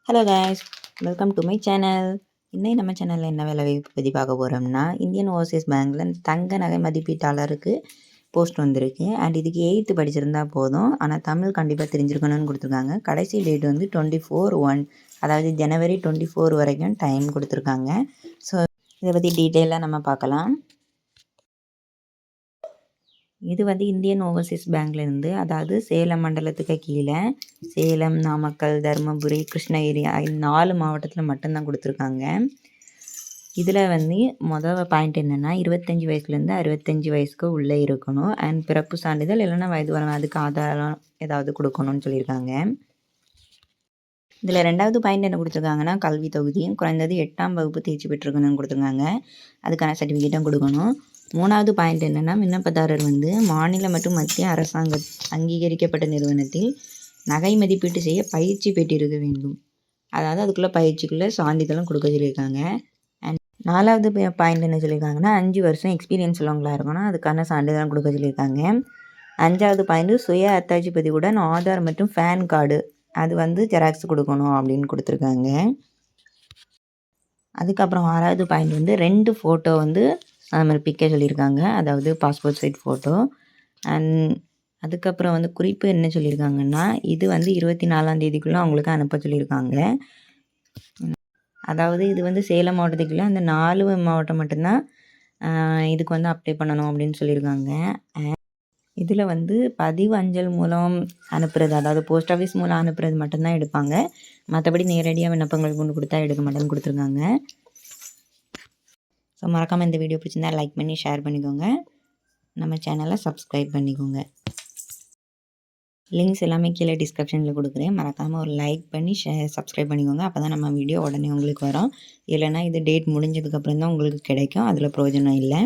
Hello guys, welcome to my channel. இன்னைக்கு நம்ம சேனலில் என்ன வேலை வாய்ப்பு பற்றி பார்க்க போகிறோம்னா, இந்தியன் ஓவர்சீஸ் பேங்க்கில் தங்க நகை மதிப்பீட்டாளருக்கு போஸ்ட் வந்திருக்கு. அண்ட் இதுக்கு 8th படிச்சிருந்தா போதும். ஆனால் தமிழ் கண்டிப்பாக தெரிஞ்சிருக்கணும்னு கொடுத்துருக்காங்க. கடைசி டேட் வந்து 24/1, அதாவது ஜனவரி 24 வரைக்கும் டைம் கொடுத்துருக்காங்க. ஸோ இதை பற்றி டீட்டெயிலாக நம்ம பார்க்கலாம். இது வந்து இந்தியன் ஓவர்சீஸ் பேங்க்லேருந்து, அதாவது சேலம் மண்டலத்துக்கு கீழே சேலம், நாமக்கல், தருமபுரி, கிருஷ்ணகிரி 4 மாவட்டத்தில் மட்டும்தான் கொடுத்துருக்காங்க. இதில் வந்து மொதல் பாயிண்ட் என்னென்னா, 25 வயசுலேருந்து 65 வயசுக்கு உள்ளே இருக்கணும். அண்ட் பிறப்பு சான்றிதழ் இல்லைன்னா வயது வரணும், அதுக்கு ஆதாரம் ஏதாவது கொடுக்கணும்னு சொல்லியிருக்காங்க. இதில் 2வது பாயிண்ட் என்ன கொடுத்துருக்காங்கன்னா, கல்வி தொகுதியும் குறைந்தது 8ஆம் வகுப்பு தேர்ச்சி பெற்றிருக்கணும்னு கொடுத்துருக்காங்க. அதுக்கான சர்டிஃபிகேட்டும் கொடுக்கணும். 3வது பாயிண்ட் என்னென்னா, விண்ணப்பதாரர் வந்து மாநில மற்றும் மத்திய அரசாங்க அங்கீகரிக்கப்பட்ட நிறுவனத்தில் நகை மதிப்பீட்டு செய்ய பயிற்சி பெற்றிருக்க வேண்டும். அதாவது அதுக்குள்ளே பயிற்சிக்குள்ளே சான்றிதழும் கொடுக்க சொல்லியிருக்காங்க. அண்ட் 4வது பாயிண்ட் என்ன சொல்லியிருக்காங்கன்னா, 5 வருஷம் எக்ஸ்பீரியன்ஸ் உள்ளவங்களாக இருக்கணும், அதுக்கான சான்றிதழும் கொடுக்க சொல்லியிருக்காங்க. 5வது பாயிண்ட் சுய அத்தாட்சி பதிவுடன் ஆதார் மற்றும் பேன் கார்டு அது வந்து ஜெராக்ஸ் கொடுக்கணும் அப்படின்னு கொடுத்துருக்காங்க. அதுக்கப்புறம் 6வது பாயிண்ட் வந்து 2 ஃபோட்டோ வந்து சமர்ப்பிக்க சொல்லியிருக்காங்க, அதாவது பாஸ்போர்ட் சைட் ஃபோட்டோ. அண்ட் அதுக்கப்புறம் வந்து குறிப்பு என்ன சொல்லியிருக்காங்கன்னா, இது வந்து 24ஆம் தேதிக்குள்ளே அவங்களுக்கு அனுப்ப சொல்லியிருக்காங்க. அதாவது இது வந்து சேலம் மாவட்டத்துக்குள்ளே அந்த 4 மாவட்டம் மட்டும்தான் இதுக்கு வந்து அப்ளை பண்ணணும் அப்படின்னு சொல்லியிருக்காங்க. இதில் வந்து பதிவு அஞ்சல் மூலம் அனுப்புறது, அதாவது போஸ்ட் ஆஃபீஸ் மூலம் அனுப்புறது மட்டும்தான் எடுப்பாங்க. மற்றபடி நேரடியாக விண்ணப்பங்கள் கொண்டு கொடுத்தா எடுக்க மாட்டேன்னு கொடுத்துருக்காங்க. ஸோ மறக்காமல் இந்த வீடியோ பிடிச்சிருந்தா லைக் பண்ணி ஷேர் பண்ணிக்கோங்க. நம்ம சேனலை சப்ஸ்கிரைப் பண்ணிக்கோங்க. லிங்க்ஸ் எல்லாமே கீழே டிஸ்கிரிப்ஷனில் கொடுக்குறேன். மறக்காமல் ஒரு லைக் பண்ணி சப்ஸ்கிரைப் பண்ணிக்கோங்க. அப்போ தான் நம்ம வீடியோ உடனே உங்களுக்கு வரும். இல்லைனா இது டேட் முடிஞ்சதுக்கப்புறம் தான் உங்களுக்கு கிடைக்கும், அதில் பிரயோஜனம் இல்லை.